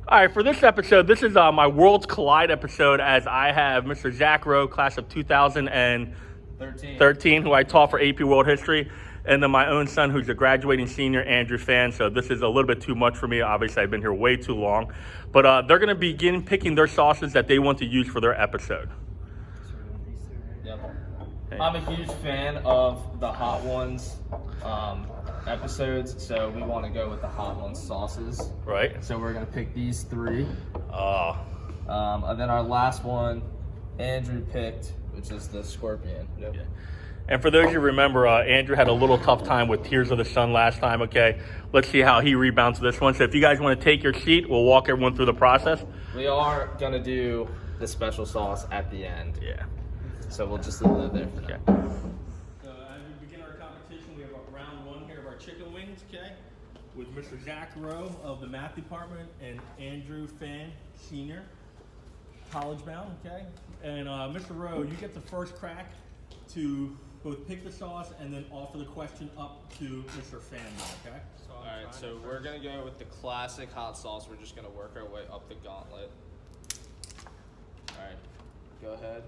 All right, for this episode, this is my Worlds Collide episode as I have Mr. Zach Rowe, class of 2013, who I taught for AP World History, and then my own son, who's a graduating senior, Andrew Fan. So this is a little bit too much for me. Obviously, I've been here way too long. But they're going to begin picking their sauces that they want to use for their episode. Yep. I'm a huge fan of the Hot Ones episodes, so we want to go with the Hot Ones sauces. Right. So we're going to pick these three. Oh. And then our last one, Andrew picked, which is the Scorpion. Yep. Yeah. And for those of you who remember, Andrew had a little tough time with Tears of the Sun last time, okay? Let's see how he rebounds this one. So if you guys want to take your seat, we'll walk everyone through the process. We are going to do the special sauce at the end. Yeah. So we'll just leave that there for now. Okay. So as we begin our competition, we have round one here of our chicken wings, okay? With Mr. Zach Rowe of the math department and Andrew Fan, senior, college bound, okay? And Mr. Rowe, you get the first crack to both pick the sauce and then offer the question up to Mr. Fan, okay? All right, so we're going to go with the classic hot sauce. We're just going to work our way up the gauntlet. All right, go ahead.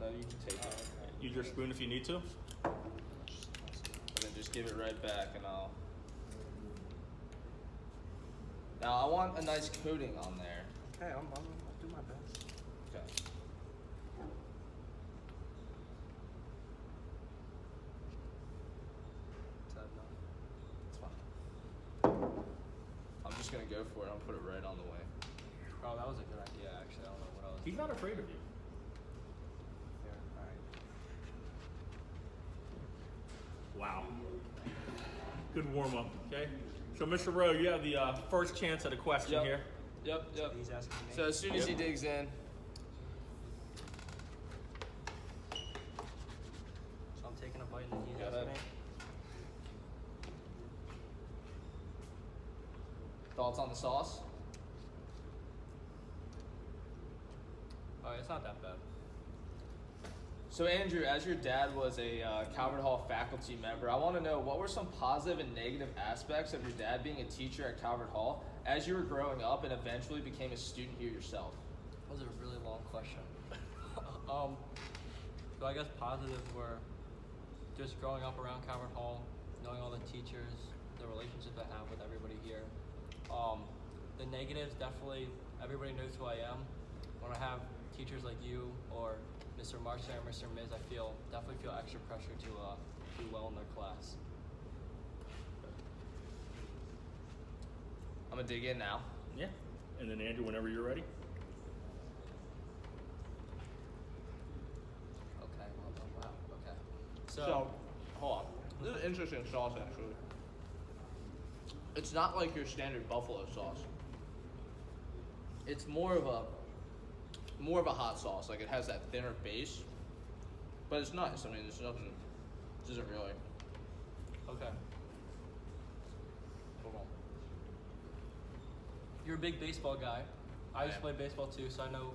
No, you can take it. Use your spoon if you need to. And then just give it right back and I'll... Now I want a nice coating on there. Okay, I'll do my best. Okay. Is that enough? It's fine. I'm just gonna go for it. I'll put it right on the way. Oh, that was a good idea, actually. I don't know what else. He's not afraid of you. Here, alright. Wow. Good warm up, okay? So, Mr. Rowe, you have the first chance at a question Yep. here. Yep. He's asking me. So as soon as he digs in, So I'm taking a bite and he's Go asking ahead. me. thoughts on the sauce? Oh, it's not that bad. So Andrew, as your dad was a Calvert Hall faculty member, I want to know what were some positive and negative aspects of your dad being a teacher at Calvert Hall as you were growing up and eventually became a student here yourself? That was a really long question. So I guess positives were just growing up around Calvert Hall, knowing all the teachers, the relationships I have with everybody here. The negatives, definitely everybody knows who I am. When I have teachers like you or Mr. Marcia or Mr. Miz, I definitely feel extra pressure to do well in their class. I'm gonna dig in now. Yeah. And then, Andrew, whenever you're ready. Okay, wow, okay. So, hold on. This is an interesting sauce, actually. It's not like your standard buffalo sauce. It's more of a hot sauce. Like it has that thinner base, but it's nice. I mean, there's nothing. This isn't really. Okay. Hold on. You're a big baseball guy. I used to am. play baseball too, so I know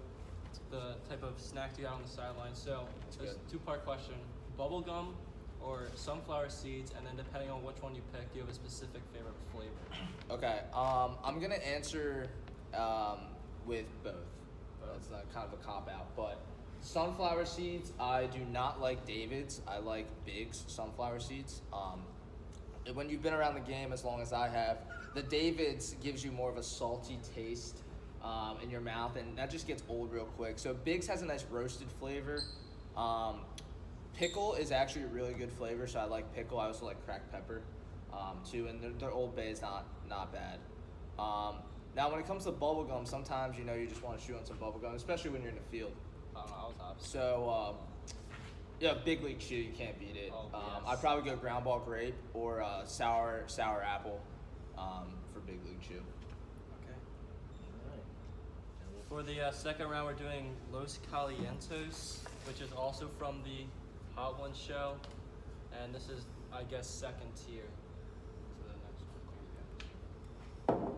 the type of snacks you got on the sideline. So, That's it's a good. two-part question. Bubble gum or sunflower seeds, and then depending on which one you pick, do you have a specific favorite flavor? Okay. I'm gonna answer with both. That's not kind of a cop out, but sunflower seeds. I do not like David's. I like Big's sunflower seeds. When you've been around the game as long as I have, the David's gives you more of a salty taste in your mouth, and that just gets old real quick. So Big's has a nice roasted flavor. Pickle is actually a really good flavor, so I like pickle. I also like cracked pepper too, and their Old Bay is not bad. Now, when it comes to bubble gum, sometimes you just want to chew on some bubble gum, especially when you're in the field. I don't know, I was opposite. So, yeah, Big League Chew, you can't beat it. Oh, yes. I'd probably go ground ball grape or sour apple for Big League Chew. Okay. For the second round, we're doing Los Calientos, which is also from the Hot Ones show, and this is, I guess, second tier. So the next one.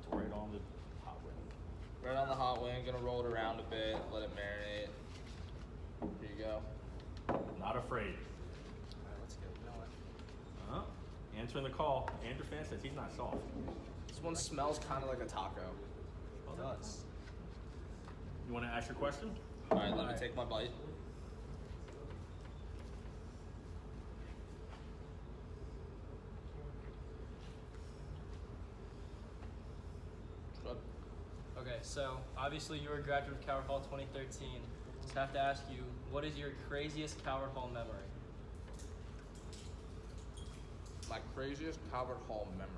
Right on the hot wing. Right on the hot wing, gonna roll it around a bit, let it marinate. Here you go. Not afraid. All right, let's go. You know what? Answering the call. Andrew Fan says he's not soft. This one smells kind of like a taco. It does. You want to ask your question? All right, let me take my bite. Good. Okay, so obviously you were a graduate of Coward Hall 2013. Just have to ask you, what is your craziest Coward Hall memory? My craziest Coward Hall memory.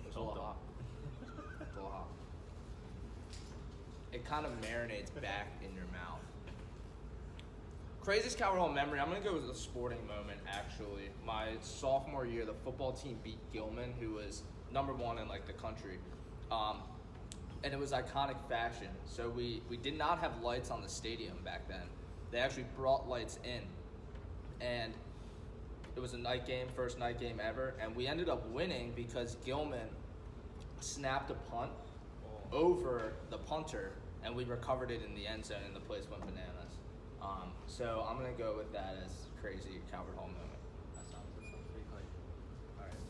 It's a little hot. It's a little hot. It kind of marinates back in your mouth. Craziest Coward Hall memory, I'm going to go with a sporting moment, actually. My sophomore year, the football team beat Gilman, who was #1 in, like, the country. And it was iconic fashion. So we did not have lights on the stadium back then. They actually brought lights in. And it was a night game, first night game ever. And we ended up winning because Gilman snapped a punt over the punter, and we recovered it in the end zone, and the place went bananas. So I'm going to go with that as crazy Coward Hall moment. That sounds pretty hype. Alright.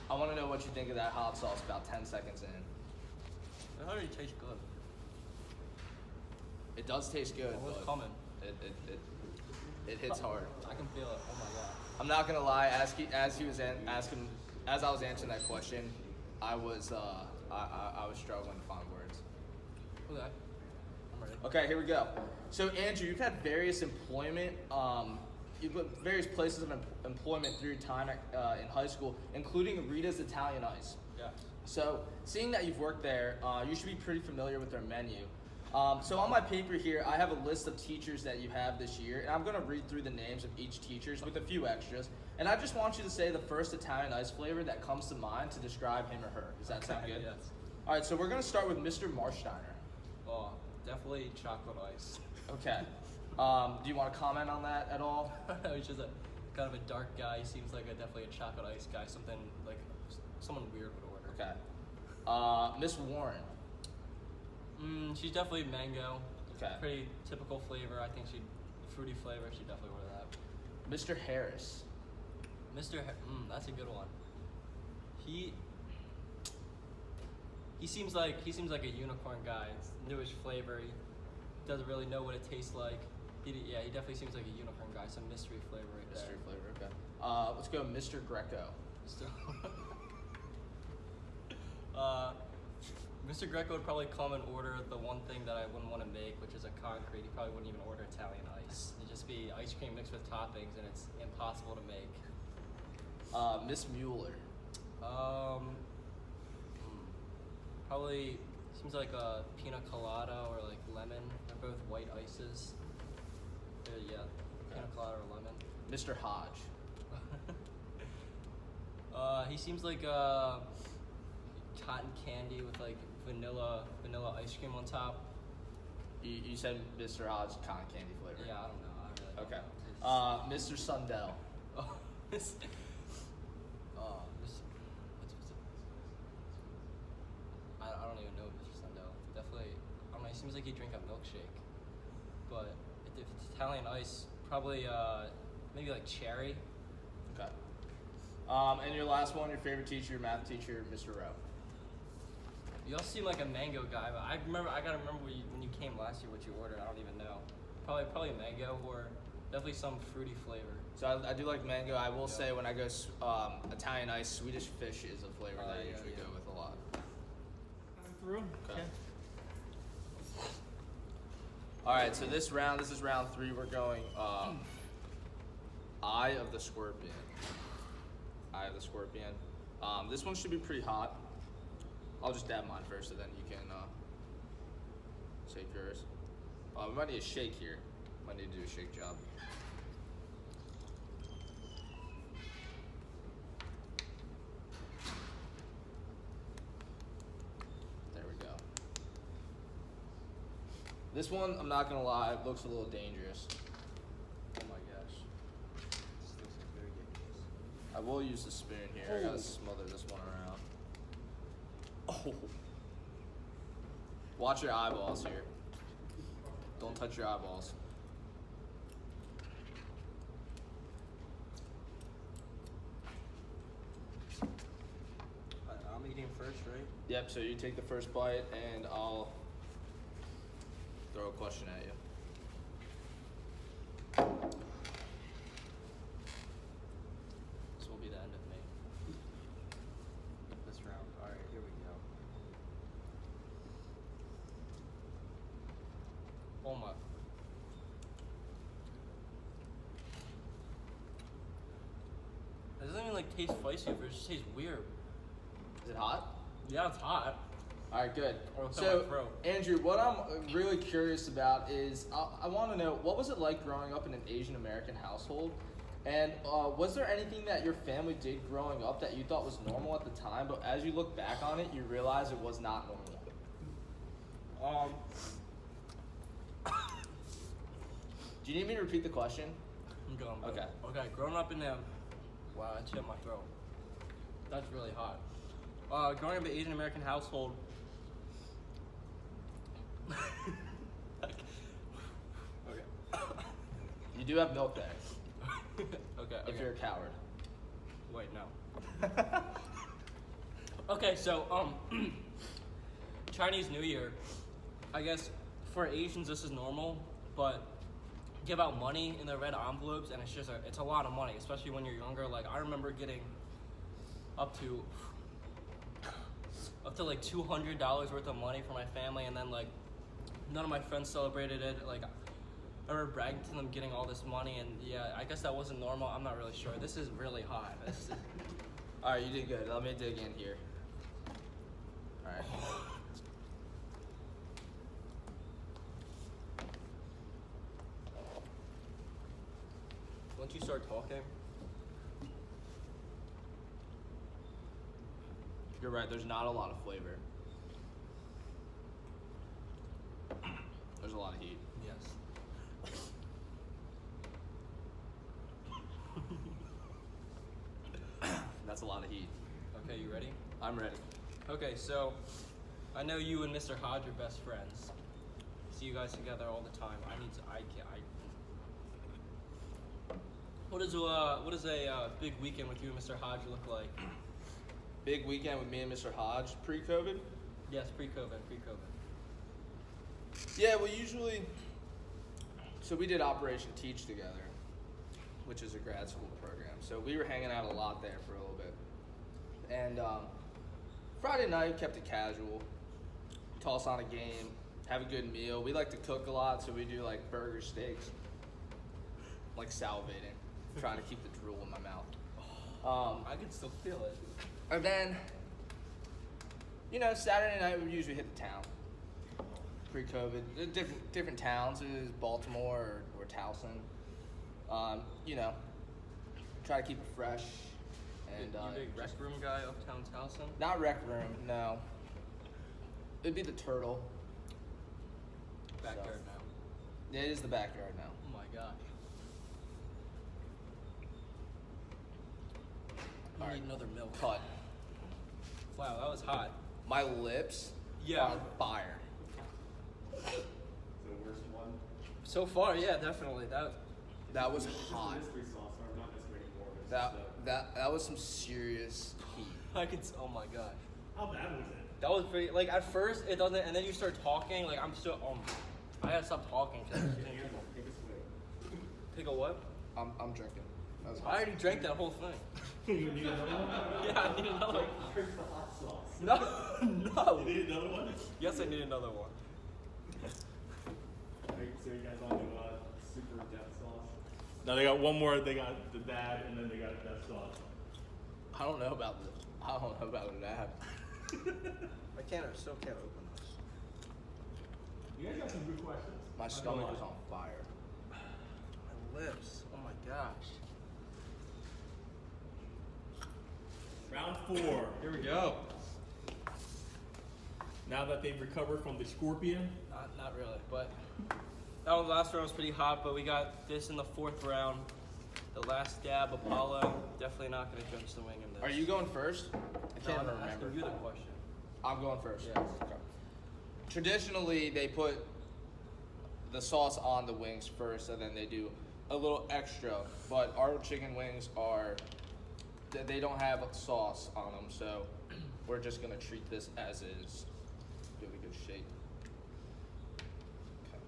I want to know what you think of that hot sauce about 10 seconds in. It already tastes good. It does taste good, Oh, it's but coming. it hits hard. I can feel it. Oh my god. I'm not gonna lie. As I was answering that question, I was struggling to find words. Okay. I'm ready. Okay, here we go. So Andrew, you've had various employment. You've had various places of employment through your time in high school, including Rita's Italian Ice. Yeah. So, seeing that you've worked there, you should be pretty familiar with their menu. So on my paper here, I have a list of teachers that you have this year, and I'm going to read through the names of each teacher with a few extras. And I just want you to say the first Italian ice flavor that comes to mind to describe him or her. Does that sound good? Yes. All right, so we're going to start with Mr. Marsteiner. Oh, definitely chocolate ice. Okay. Do you want to comment on that at all? He's just a kind of a dark guy. He seems like definitely a chocolate ice guy. Something like someone weird would order. Okay. Miss Warren. She's definitely mango. Okay. Pretty typical flavor. I think fruity flavor. She'd definitely order that. Mr. Harris. That's a good one. He seems like a unicorn guy. It's newish flavor. He doesn't really know what it tastes like. He definitely seems like a unicorn guy. Some mystery flavor right there. Mystery flavor. Okay. Let's go, Mr. Greco. Mr. Greco would probably come and order the one thing that I wouldn't want to make, which is a concrete. He probably wouldn't even order Italian ice. It'd just be ice cream mixed with toppings, and it's impossible to make. Miss Mueller. Probably seems like a pina colada or like lemon. They're both white ices. Yeah, pina colada or lemon. Mr. Hodge. He seems like cotton candy with like vanilla ice cream on top. You said Mr. Hodge cotton candy flavor. Yeah, I don't know. I really don't Okay. know. Mr. Sundell. Oh, what's it? I don't even know Mr. Sundell. Definitely, I don't know. He seems like he'd drink a milkshake. But if it's Italian ice, probably maybe like cherry. Okay. And your last one, your favorite teacher, your math teacher, Mr. Rowe. You also seem like a mango guy, but I gotta remember when you came last year what you ordered. I don't even know. Probably a mango or definitely some fruity flavor. So I do like mango. I will say when I go Italian ice, Swedish fish is a flavor that I usually go with a lot. Through. Okay. All right, so this is round 3. We're going Eye of the Scorpion. Eye of the Scorpion. This one should be pretty hot. I'll just dab mine first, so then you can shake yours. We might need a shake here. Might need to do a shake job. There we go. This one, I'm not gonna lie, looks a little dangerous. Oh my gosh. This looks very dangerous. will use the spoon here. I gotta smother this one around. Oh. Watch your eyeballs here. Don't touch your eyeballs. I'm eating first, right? Yep, so you take the first bite and I'll throw a question at you. This will be the end of me. This round. Alright, here we go. Oh my. It doesn't even like taste spicy, but it just tastes weird. Is it hot? Yeah, it's hot. All right, good. Or it's So, my throat. Andrew, what I'm really curious about is I want to know, what was it like growing up in an Asian American household? And was there anything that your family did growing up that you thought was normal at the time, but as you look back on it, you realize it was not normal? Do you need me to repeat the question? I'm going. Okay. Okay, growing up in a... Wow, that hit my throat. That's really hot. Growing up in an Asian American household... Okay. You do have milk there, Okay, if you're a coward. Wait, no. Okay, so, Chinese New Year, I guess for Asians this is normal, but give out money in the red envelopes and it's a lot of money, especially when you're younger. Like, I remember getting up to like $200 worth of money for my family, and then like none of my friends celebrated it. Like, I remember bragging to them getting all this money, and yeah, I guess that wasn't normal. I'm not really sure. This is really hot. All right, you did good. Let me dig in here. All right. Once you start talking, You're right, there's not a lot of flavor. There's a lot of heat. yes. That's a lot of heat. Okay, you ready? I'm ready. Okay, so I know you and Mr. Hodge are best friends. See you guys together all the time. What does a big weekend with you and Mr. Hodge look like? Big weekend with me and Mr. Hodge, pre-COVID? Yes, pre-COVID. Yeah, we usually, so we did Operation Teach together, which is a grad school program. So we were hanging out a lot there for a little bit. And Friday night, kept it casual, toss on a game, have a good meal. We like to cook a lot, so we do like burger steaks, like salivating, trying to keep the drool in my mouth. I can still feel it. And then, Saturday night we usually hit the town. Pre-COVID, different towns. It was Baltimore or Towson. Try to keep it fresh. And You big rec room guy uptown Towson? not rec room, no. It'd be the Turtle. Backyard So. now. Yeah, it is the backyard now. Oh my gosh. I Alright. need another milk. Cut. Wow, that was hot. My lips Yeah. are on fire. The worst one. So far, yeah, definitely. That was It's just hot. a mystery sauce, or not mystery anymore. But it's That was some serious heat. oh my gosh. How bad was it? That was pretty, like, at first it doesn't, and then you start talking, like, I'm still, I gotta stop talking. take a swig. Take a what? I'm drinking. That was I already drank that whole thing. You need another one? Yeah, I need another one. Drink the hot sauce. No. You need another one? Yes, I need another one. Alright, so you guys want to do super death sauce? No, they got one more. They got the dad, and then they got that sauce. I don't know about this. I don't know about that. Still can't open this. You guys got some good questions. My stomach is on fire. My lips. Oh my gosh. Round 4. Here we go. Now that they've recovered from the scorpion, Not really, but that one last round was pretty hot, but we got this in the 4th round. The last dab, Apollo. Definitely not gonna judge the wing in this. Are you going first? I No, can't I'm even remember. asking you the question. I'm going first. Yes. Okay. Traditionally, they put the sauce on the wings first, and then they do a little extra. But our chicken wings they don't have sauce on them, so we're just gonna treat this as is. Give it a good shake. Okay.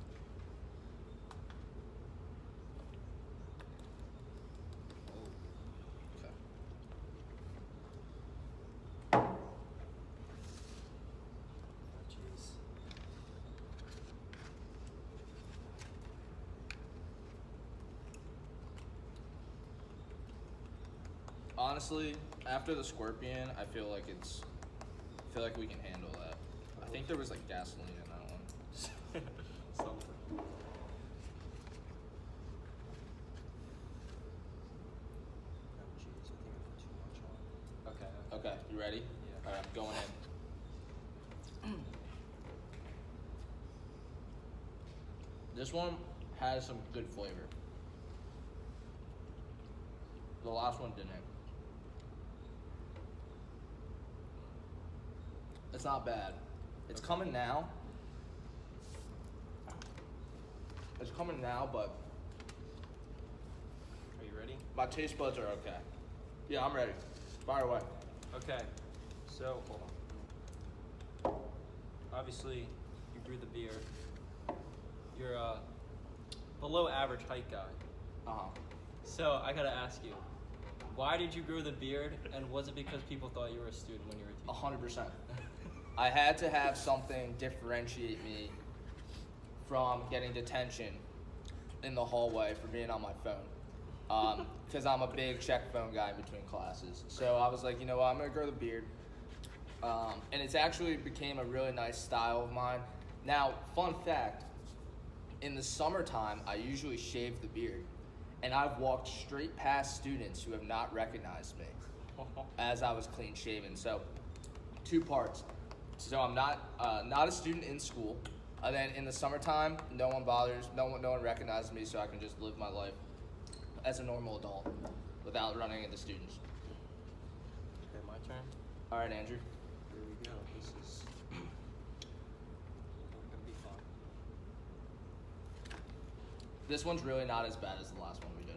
Okay. Oh, jeez. Honestly, after the scorpion, I feel like we can handle that. I think there was like gasoline in that one. Something. Oh, jeez. I think I put too much on. Okay. Okay, you ready? Yeah. All right, I'm going in. This one has some good flavor. The last one didn't. It's not bad. It's coming now. It's coming now, but Are you ready? my taste buds are okay. Yeah, I'm ready. Fire away. Okay. So, hold on. Obviously, you grew the beard. You're a below average height guy. Uh-huh. So, I gotta ask you, why did you grow the beard, and was it because people thought you were a student when you were a teacher? 100%. I had to have something differentiate me from getting detention in the hallway for being on my phone. Because I'm a big check phone guy in between classes. So I was like, you know what, I'm going to grow the beard. And it's actually became a really nice style of mine. Now, fun fact, in the summertime, I usually shave the beard. And I've walked straight past students who have not recognized me as I was clean shaven. So, 2 parts. So I'm not a student in school. And then in the summertime, no one bothers, no one recognizes me, so I can just live my life as a normal adult without running into students. Okay, my turn. All right, Andrew. Here we go. This is gonna be fun. This one's really not as bad as the last one we did.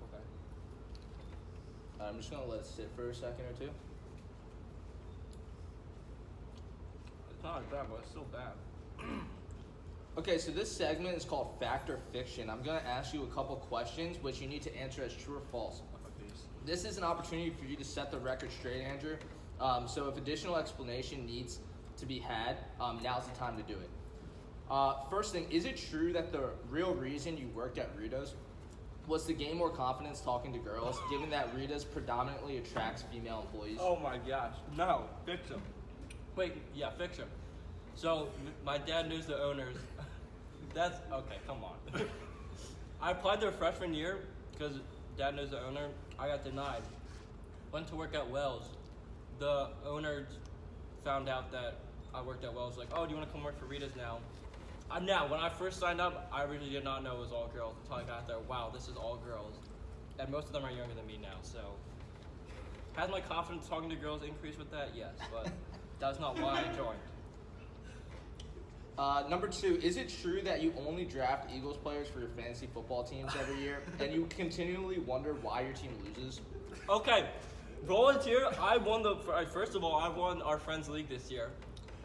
Okay. I'm just gonna let it sit for a second or two. It's not as bad, but it's still bad. Okay, so this segment is called Fact or Fiction. I'm gonna ask you a couple questions which you need to answer as true or false. This is an opportunity for you to set the record straight, Andrew. So if additional explanation needs to be had, now's the time to do it. First thing, is it true that the real reason you worked at Rita's was to gain more confidence talking to girls, given that Rita's predominantly attracts female employees? Oh my gosh. No, fiction. Wait, yeah, fiction. So, my dad knows the owners. That's, okay, come on. I applied their freshman year because dad knows the owner. I got denied. Went to work at Wells. The owners found out that I worked at Wells, like, oh, do you want to come work for Rita's now? Now, when I first signed up, I really did not know it was all girls until I got there. Wow, this is all girls. And most of them are younger than me now, so. Has my confidence talking to girls increased with that? Yes, but that's not why I joined. Number 2, is it true that you only draft Eagles players for your fantasy football teams every year, and you continually wonder why your team loses? Okay, volunteer. First of all, I won our Friends League this year.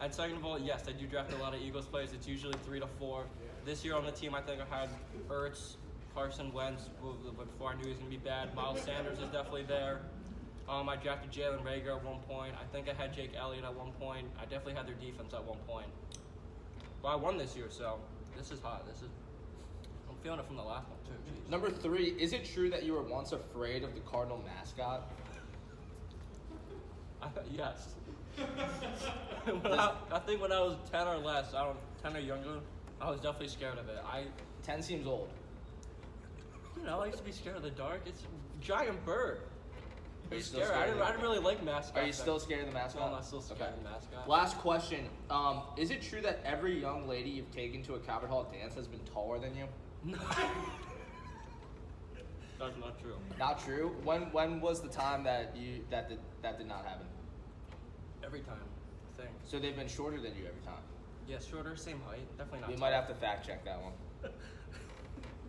And second of all, yes, I do draft a lot of Eagles players. It's usually 3 to 4. This year on the team, I think I had Ertz, Carson Wentz, before I knew he was going to be bad. Miles Sanders is definitely there. I drafted Jalen Reagor at one point. I think I had Jake Elliott at one point. I definitely had their defense at one point. But I won this year, so this is hot. I'm feeling it from the last one, too. Jeez. Number 3, is it true that you were once afraid of the Cardinal mascot? Yes. I think when I was 10 or less, 10 or younger, I was definitely scared of it. 10 seems old. I used to be scared of the dark. It's a giant bird. Are you still Scared. scared? I didn't really like mascots. Are you still scared of the mascot? No, I'm not still scared Okay. of the mascot. Last question. Is it true that every young lady you've taken to a Calvert Hall dance has been taller than you? No. That's not true. Not true. When was the time that that did not happen? Every time, I think. So they've been shorter than you every time. Yeah, shorter, same height. Definitely not. We might have to fact check that one.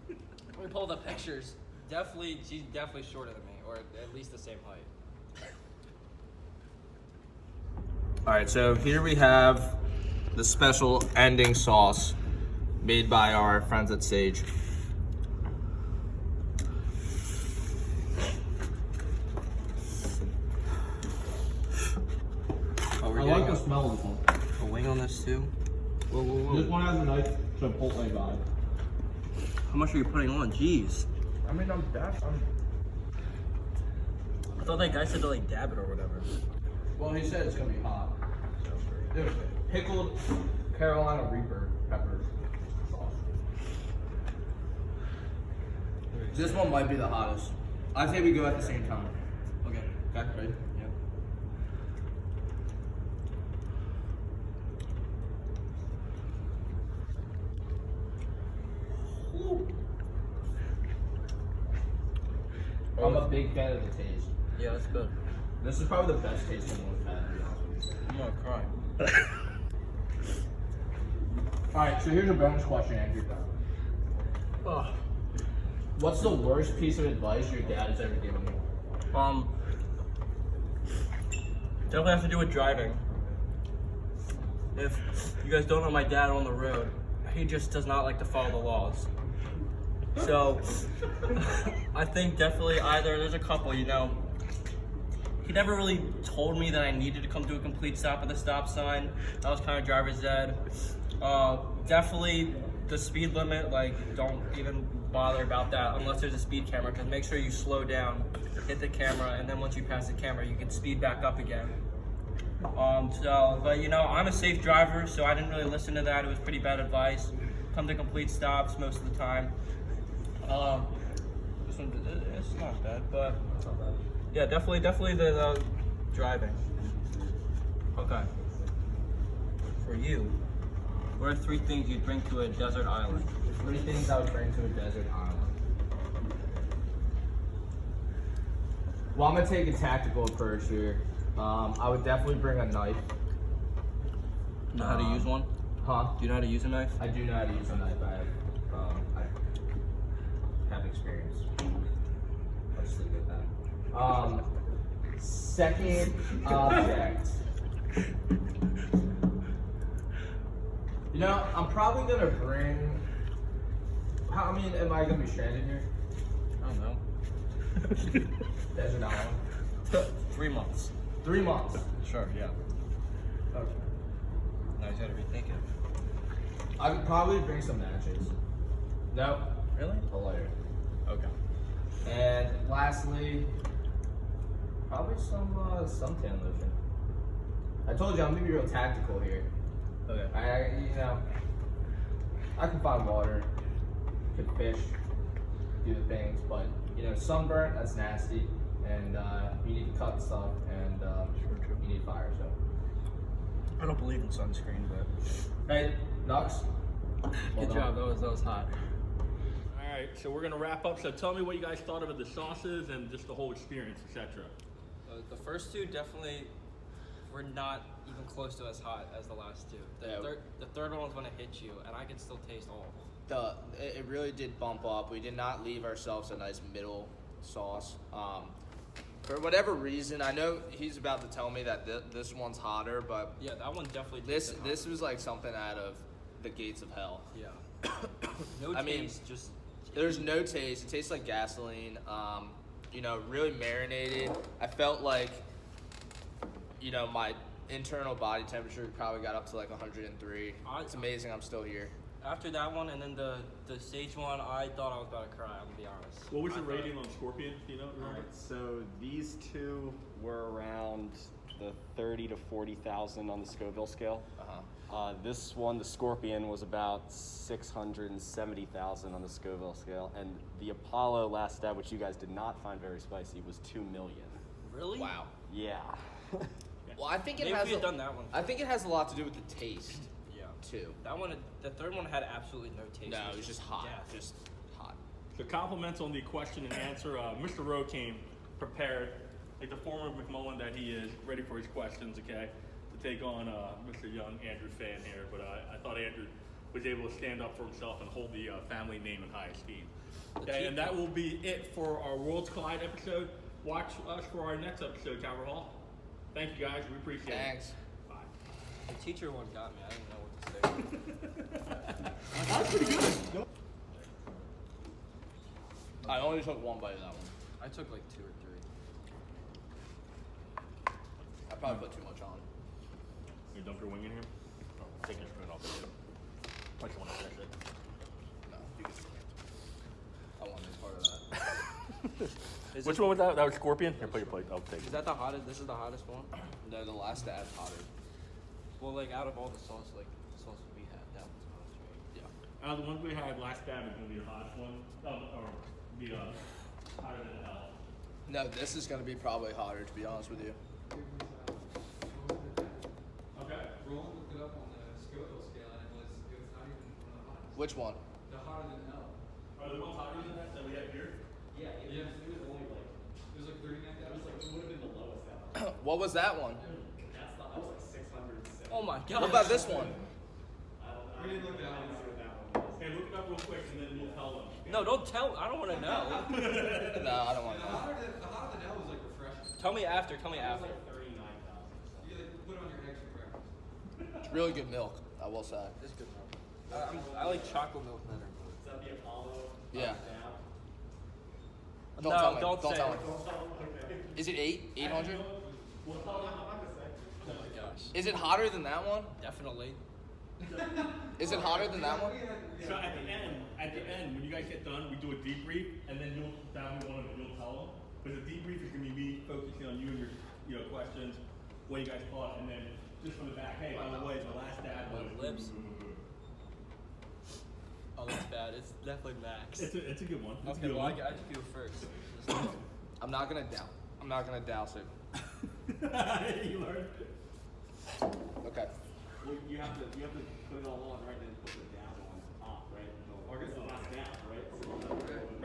Let me pull the pictures. She's definitely shorter than me, or at least the same height. All right, so here we have the special ending sauce made by our friends at Sage. Oh, I like the smell of this one. a wing on this too. Whoa. This one has a nice Chipotle vibe. How much are you putting on? Jeez. I mean, I thought that guy said to like dab it or whatever. well, he said it's gonna be hot. There's pickled Carolina Reaper peppers sauce. This one might be the hottest. I think we go at the same time. Okay. Okay, ready? Yeah. I'm a big fan of the taste. Yeah, that's good. This is probably the best tasting one we've had, to be honest with you. I'm gonna cry. Alright, so here's a bonus question, Andrew. Oh. What's the worst piece of advice your dad has ever given you? Definitely has to do with driving. If you guys don't know my dad on the road, he just does not like to follow the laws. So, I think definitely either, there's a couple, you know. He never really told me that I needed to come to a complete stop at the stop sign. That was kind of driver's ed. Definitely the speed limit, like, don't even bother about that unless there's a speed camera, because make sure you slow down, hit the camera, and then once you pass the camera, you can speed back up again. But you know, I'm a safe driver, so I didn't really listen to that. It was pretty bad advice. Come to complete stops most of the time. This one, it's not bad, but yeah, definitely the driving. Okay. For you, what are 3 things you'd bring to a desert island? 3 things I would bring to a desert island. Well, I'm gonna take a tactical approach here. I would definitely bring a knife. You know how to use one? Huh? Do you know how to use a knife? I do know how to use a knife. I have experience. I'll just leave it at that. Second object. You know, I'm probably gonna bring. How many am I gonna be stranded here? I don't know. Desert island. 3 months. 3 months. Sure, yeah. Okay. Now you gotta rethink it. I could probably bring some matches. No, Really? a lighter. Okay. And lastly, probably some suntan lotion. I told you I'm gonna be real tactical here. Okay. I can find water, can fish, do the things, but sunburnt, that's nasty, and you need to cut stuff, and True. you need fire. So, I don't believe in sunscreen, but hey, Nux. good job. That was hot. All right, so we're gonna wrap up. So tell me what you guys thought of the sauces and just the whole experience, etc. The first 2 definitely were not even close to as hot as the last 2. Yeah. The third one was gonna hit you, and I could still taste all of them. It really did bump up. We did not leave ourselves a nice middle sauce. For whatever reason, I know he's about to tell me that this one's hotter, but Yeah, that one definitely. this tasted was like something out of the gates of hell. hot. Yeah. No I mean, taste, just. There's no taste. It tastes like gasoline. Really marinated. I felt like, my internal body temperature probably got up to like 103. It's amazing I'm still here. After that one, and then the sage one, I thought I was about to cry. I'm gonna be honest. What was your I thought- rating on Scorpion? Do you know? Remember? Alright, so these 2 were around the 30 to 40,000 on the Scoville scale. This one, the Scorpion, was about 670,000 on the Scoville scale, and the Apollo last stab, which you guys did not find very spicy, was 2 million. Really? Wow. Yeah. Well, I think it Maybe has. if you had done that one. I think it has a lot to do with the taste Yeah. too. That one, the third one had absolutely no taste. No, it was just hot. death. Just hot. So compliments on the question and answer. Mr. Rowe came prepared, like the former McMullen that he is, ready for his questions, okay, to take on Mr. Young Andrew Fan here. But I thought Andrew was able to stand up for himself and hold the family name in high esteem. Okay, and that will be it for our Worlds Collide episode. Watch us for our next episode, Cowboy Hall. Thank you guys, we appreciate it. Thanks. Bye. The teacher one got me. I didn't know what to say. That's pretty good. I only took one bite of that one. I took like 2 or 3. I probably put too much on. You dump your wing in here? Oh, taking a spoon off of it. Much you want to finish it? No, you can. I want this part of that. Which one was that? That was Scorpion? Here, put your plate. I'll take Is it. that the hottest? This is the hottest one? No, the last dab's hotter. Well, like out of all the sauce, like the sauce we had, that one's hottest, right? Yeah. Out of the ones we had, last dab is going to be the hottest one. Or be hotter than hell. No, this is gonna be probably hotter, to be honest with you. Okay. Roland looked it up on the Scoville scale, and it was not even one of the hottest. Which one? The hotter than hell. Are the ones hotter than that we have here? Yeah, it was only like, It was like 39,000. it was like, it would have been the lowest out. What was that one? That's the, I was like 670. Oh my god. What about this one? I don't know. We didn't look that I one didn't up. see what that one was. Hey, look it up real quick and then we'll tell them. No, don't tell. I don't want to know. No, I don't want The that. hotter than hell was like refreshing. Tell me after. Tell me It was after. like 39,000. You like put it on your eggs for breakfast. It's really good milk, I will say. It's good milk. I like chocolate milk better. Is that the Apollo? Yeah. Dab? Don't No, tell me. don't Don't say tell it. me. Don't tell them. Okay. Is it 800? We'll tell them. I'm not gonna say. Oh my gosh. Is it hotter than that one? Definitely. Is it hotter than that one? So at the end, when you guys get done, we do a debrief, and then you'll down one of them, you'll tell them. But the debrief is gonna be me focusing on you and your questions, what you guys thought, and then just from the back, hey, by the way, the last dab My was lips. Oh, that's bad. It's definitely max. It's a good one. It's a Okay, good well, I one. have to do it first. I'm not gonna douse. I'm not gonna douse it. You learned. Okay. Well, you have to put it all on, right, and then put the dab on top, right? Or I guess the last dab, right?